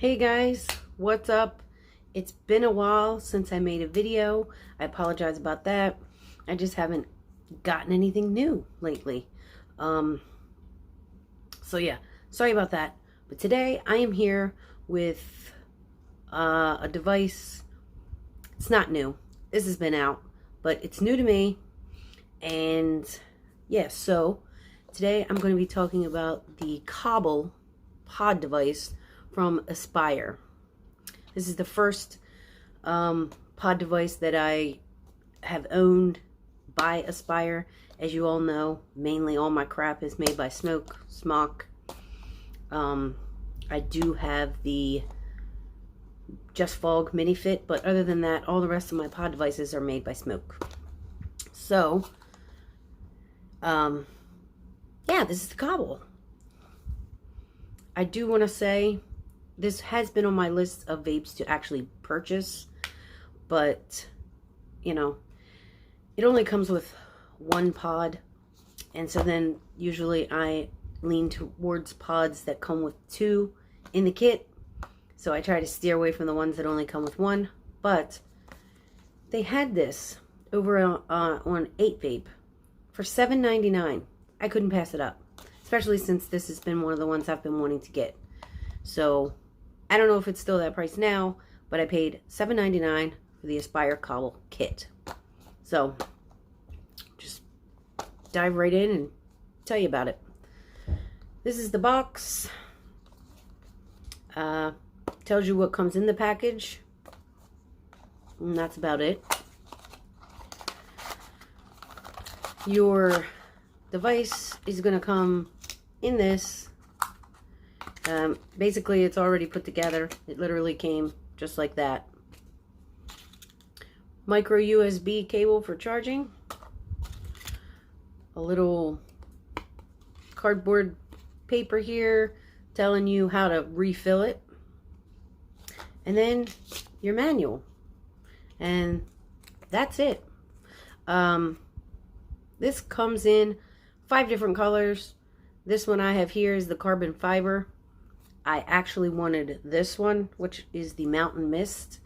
Hey guys, what's up? It's been a while since I made a video. I apologize about that. I just haven't gotten anything new lately. So yeah, sorry about that. But today I am here with a device. It's not new. This has been out, but it's new to me. And yeah, so today I'm going to be talking about the Cobble pod device from Aspire. This is the first pod device that I have owned by Aspire. As you all know, mainly all my crap is made by Smoke. I do have the Just Fog Mini Fit, but other than that, all the rest of my pod devices are made by Smoke. So, yeah, this is the Cobble. I do want to say this has been on my list of vapes to actually purchase, but, you know, it only comes with one pod, and so then usually I lean towards pods that come with two in the kit, so I try to steer away from the ones that only come with one. But they had this over on 8vape for $7.99. I couldn't pass it up, especially since this has been one of the ones I've been wanting to get. So I don't know if it's still that price now, but I paid $7.99 for the Aspire Cobble kit. So just dive right in and tell you about it. This is the box. Tells you what comes in the package, and that's about it. Your device is going to come in this. Basically, it's already put together. It literally came just like that. Micro USB cable for charging. A little cardboard paper here telling you how to refill it. And then your manual. And that's it. This comes in 5 different colors. This one I have here is the carbon fiber. I actually wanted this one, which is the Mountain Mist,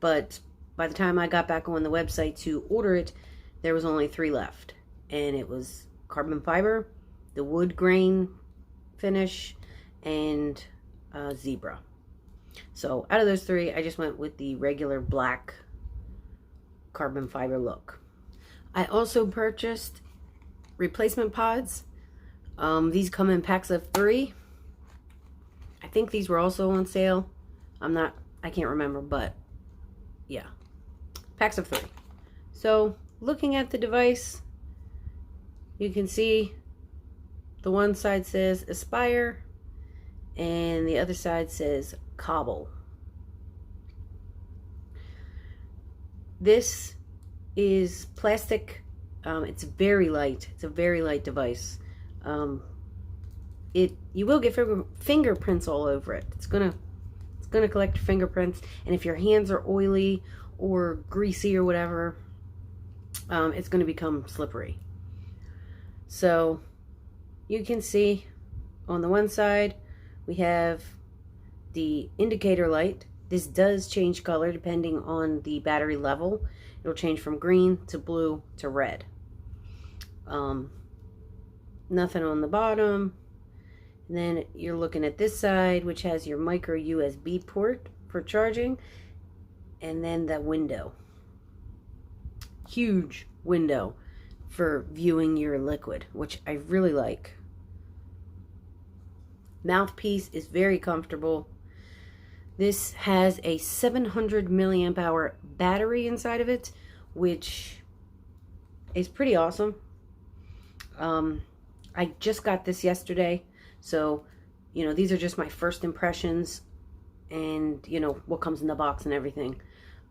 but by the time I got back on the website to order it, there was only 3 left, and it was carbon fiber, the wood grain finish, and zebra. So out of those 3, I just went with the regular black carbon fiber look. I also purchased replacement pods. These come in packs of 3. I think these were also on sale. I can't remember, but yeah, packs of 3. So looking at the device, you can see the one side says Aspire and the other side says Cobble. This is plastic. It's very light. It's a very light device. You will get fingerprints all over it. It's gonna collect fingerprints, and if your hands are oily or greasy or whatever, it's gonna become slippery. So you can see on the one side we have the indicator light. This does change color depending on the battery level. It'll change from green to blue to red. Nothing on the bottom. And then you're looking at this side, which has your micro USB port for charging, and then the window. Huge window for viewing your liquid, which I really like. Mouthpiece is very comfortable. This has a 700 milliamp hour battery inside of it, which is pretty awesome. I just got this yesterday, so, you know, these are just my first impressions and, you know, what comes in the box and everything.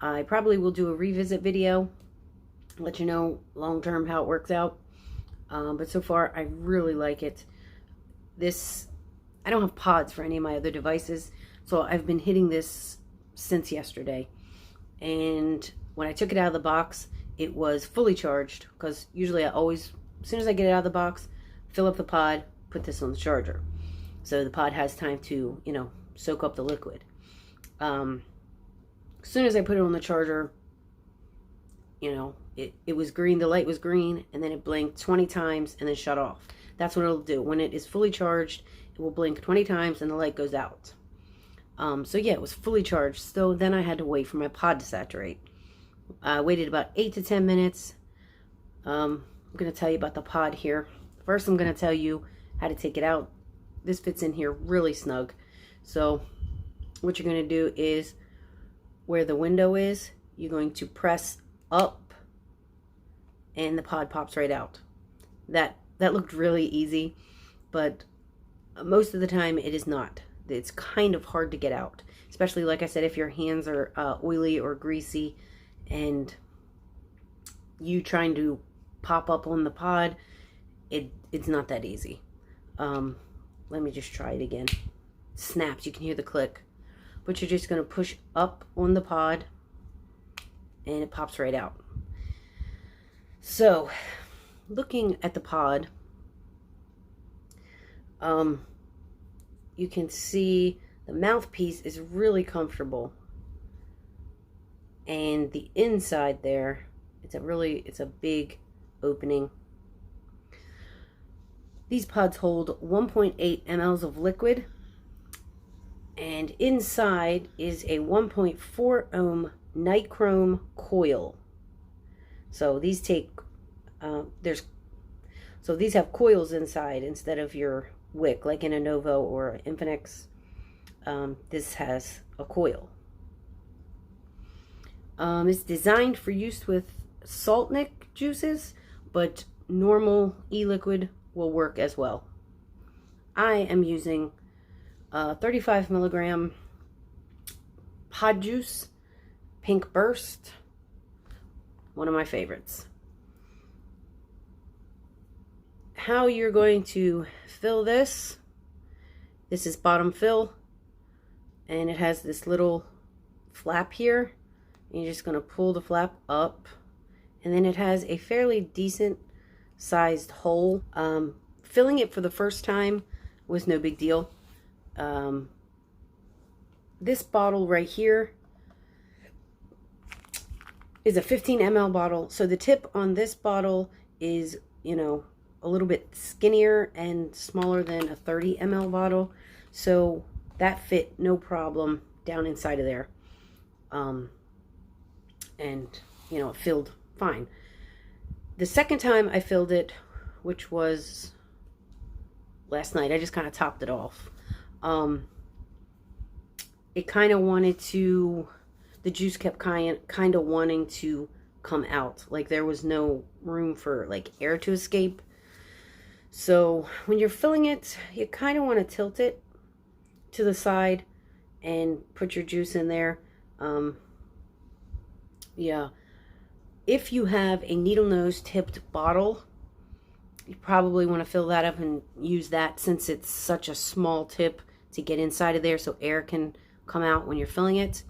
I probably will do a revisit video, let you know long-term how it works out. But so far, I really like it. I don't have pods for any of my other devices, so I've been hitting this since yesterday. And when I took it out of the box, it was fully charged, because usually as soon as I get it out of the box, fill up the pod, put this on the charger. So the pod has time to, you know, soak up the liquid. As soon as I put it on the charger, you know, it was green, the light was green, and then it blinked 20 times and then shut off. That's what it'll do. When it is fully charged, it will blink 20 times and the light goes out. So yeah, it was fully charged. So then I had to wait for my pod to saturate. I waited about 8 to 10 minutes. I'm going to tell you about the pod here. First, I'm going to tell you how to take it out. This fits in here really snug. So what you're going to do is, where the window is, you're going to press up and the pod pops right out. That looked really easy, but most of the time it is not. It's kind of hard to get out, especially, like I said, if your hands are oily or greasy and you trying to pop up on the pod, it's not that easy. Let me just try it again. Snaps, you can hear the click, but you're just going to push up on the pod and it pops right out. So looking at the pod, you can see the mouthpiece is really comfortable, and the inside there, it's a big opening. These pods hold 1.8 mLs of liquid, and inside is a 1.4 ohm nichrome coil. So these take these have coils inside instead of your wick, like in a Novo or Infinix. This has a coil. It's designed for use with salt nick juices, but normal e-liquid will work as well. I am using 35 milligram pod juice, Pink Burst, one of my favorites. How you're going to fill this is bottom fill, and it has this little flap here, and you're just going to pull the flap up, and then it has a fairly decent sized hole. Filling it for the first time was no big deal. This bottle right here is a 15 ml bottle, so the tip on this bottle is, you know, a little bit skinnier and smaller than a 30 ml bottle, so that fit no problem down inside of there. And you know, it filled fine. The second time I filled it, which was last night, I just kind of topped it off. It kind of wanted to, the juice kept kind of wanting to come out, like there was no room for like air to escape. So when you're filling it, you kind of want to tilt it to the side and put your juice in there. Yeah, if you have a needle nose tipped bottle, you probably want to fill that up and use that, since it's such a small tip to get inside of there so air can come out when you're filling it.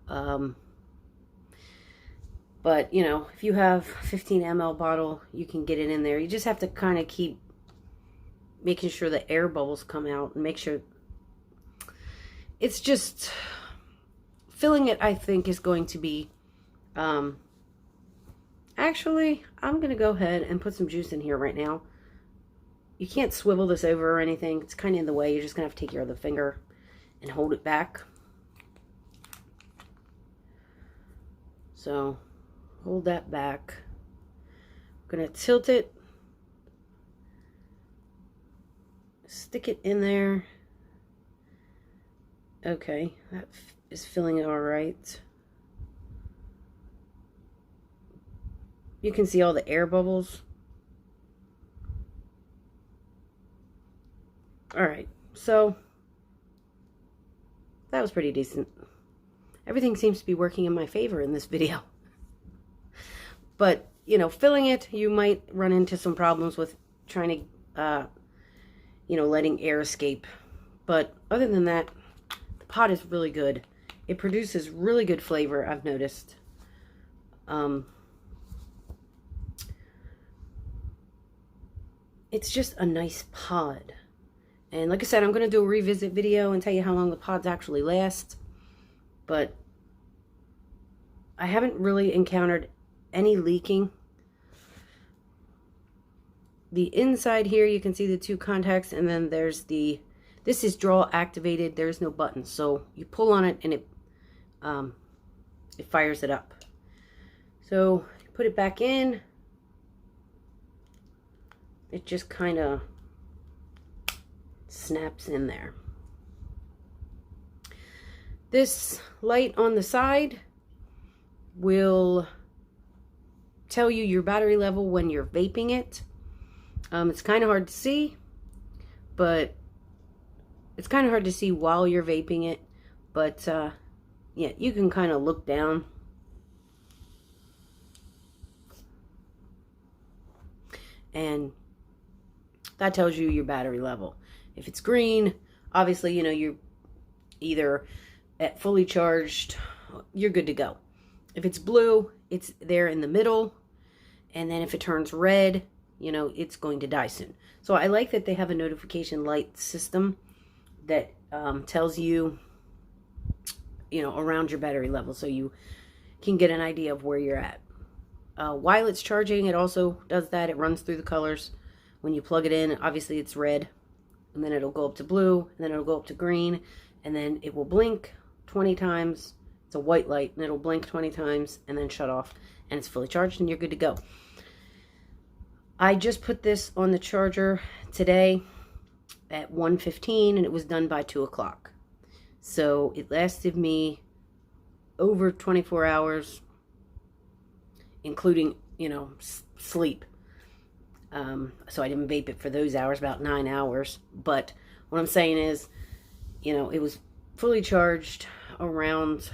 But you know, if you have 15 ml bottle, you can get it in there. You just have to kind of keep making sure the air bubbles come out and make sure. It's just filling it, I think, is going to be actually, I'm gonna go ahead and put some juice in here right now. You can't swivel this over or anything, it's kind of in the way. You're just gonna have to take your other finger and hold it back. So hold that back. I'm gonna tilt it, stick it in there. Okay, that is filling it all right. You can see all the air bubbles. All right, so that was pretty decent. Everything seems to be working in my favor in this video. But, you know, filling it, you might run into some problems with trying to, you know, letting air escape. But other than that, the pod is really good. It produces really good flavor, I've noticed. It's just a nice pod. And like I said, I'm going to do a revisit video and tell you how long the pods actually last. but I haven't really encountered any leaking. The inside here, you can see the 2 contacts, and then there's this is draw activated. There's no button, so you pull on it and it fires it up. So put it back in. It just kind of snaps in there. This light on the side will tell you your battery level when you're vaping it. It's kind of hard to see, but it's kind of hard to see while you're vaping it. But yeah, you can kind of look down. And that tells you your battery level. If it's green, obviously, you know, you're either at fully charged, you're good to go. If it's blue, it's there in the middle. And then if it turns red, you know, it's going to die soon. So I like that they have a notification light system that tells you, you know, around your battery level, so you can get an idea of where you're at. While it's charging, it also does that. It runs through the colors. When you plug it in, obviously it's red, and then it'll go up to blue, and then it'll go up to green, and then it will blink 20 times. It's a white light, and it'll blink 20 times, and then shut off, and it's fully charged, and you're good to go. I just put this on the charger today at 1:15, and it was done by 2 o'clock. So it lasted me over 24 hours, including, you know, sleep. So I didn't vape it for those hours, about 9 hours. But what I'm saying is, you know, it was fully charged around,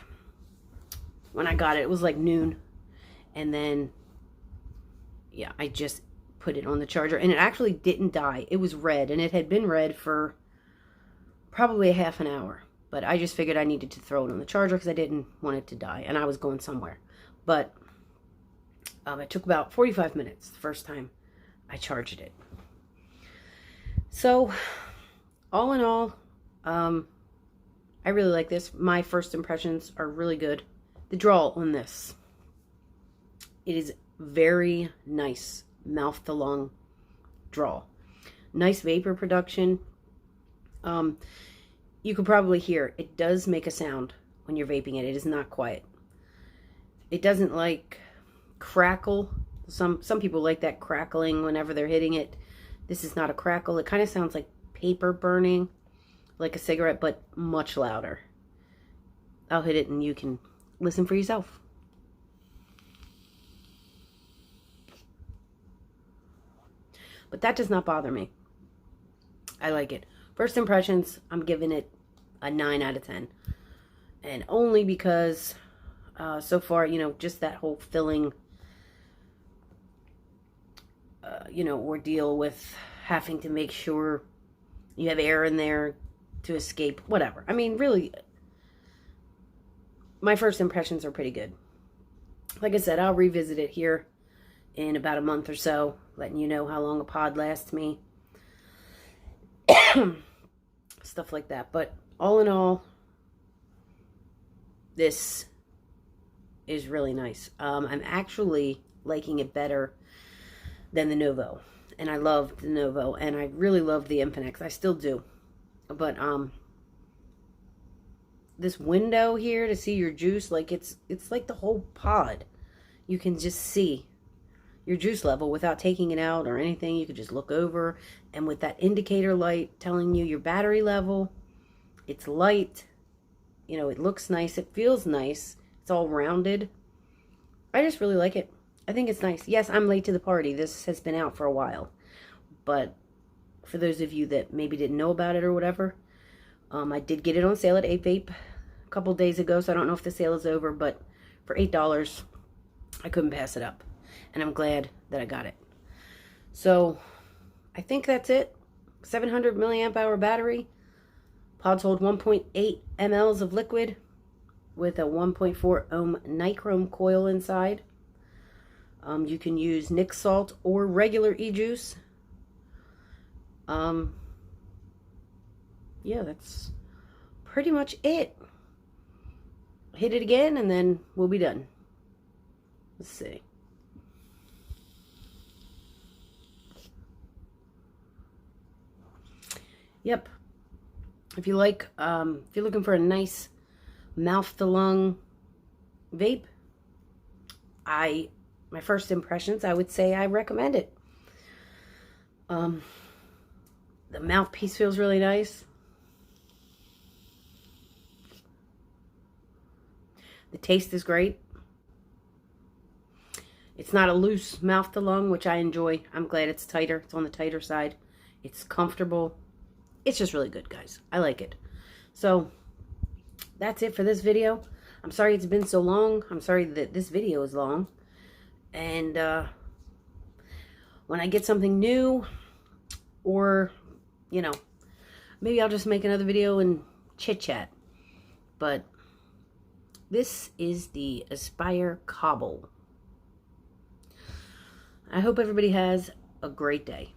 when I got it, it was like noon. And then, yeah, I just put it on the charger, and it actually didn't die. It was red, and it had been red for probably a half an hour. But I just figured I needed to throw it on the charger because I didn't want it to die, and I was going somewhere. But it took about 45 minutes the first time I charged it. So, all in all, I really like this. My first impressions are really good. The draw on this, it is very nice mouth to lung draw. Nice vapor production. You could probably hear it does make a sound when you're vaping it. It is not quiet. It doesn't like crackle. Some people like that crackling whenever they're hitting it. This is not a crackle. It kind of sounds like paper burning, like a cigarette, but much louder. I'll hit it and you can listen for yourself. But that does not bother me. I like it. First impressions, I'm giving it a 9 out of 10. And only because so far, you know, just that whole filling, you know, ordeal with having to make sure you have air in there to escape, whatever. I mean, really, my first impressions are pretty good. Like I said, I'll revisit it here in about a month or so, letting you know how long a pod lasts me. Stuff like that. But all in all, this is really nice. I'm actually liking it better than the Novo. And I loved the Novo. And I really loved the Infinix. I still do. But this window here to see your juice, like it's like the whole pod. You can just see your juice level without taking it out or anything. You could just look over, and with that indicator light telling you your battery level, it's light, you know, it looks nice, it feels nice, it's all rounded. I just really like it. I think it's nice. Yes, I'm late to the party. This has been out for a while, but for those of you that maybe didn't know about it or whatever, I did get it on sale at Vape a couple days ago, so I don't know if the sale is over, but for $8 I couldn't pass it up. And I'm glad that I got it. So, I think that's it. 700 milliamp hour battery. Pods hold 1.8 mLs of liquid with a 1.4 ohm nichrome coil inside. You can use Nick salt or regular e-juice. Yeah, that's pretty much it. hit it again, and then we'll be done. Let's see. Yep. If you like, if you're looking for a nice mouth-to-lung vape, my first impressions, I would say I recommend it. The mouthpiece feels really nice. The taste is great. It's not a loose mouth to lung, which I enjoy. I'm glad it's tighter. It's on the tighter side. It's comfortable. It's just really good, guys. I like it. So, that's it for this video. I'm sorry it's been so long. I'm sorry that this video is long. And when I get something new, or, you know, maybe I'll just make another video and chit-chat. But this is the Aspire Cobble. I hope everybody has a great day.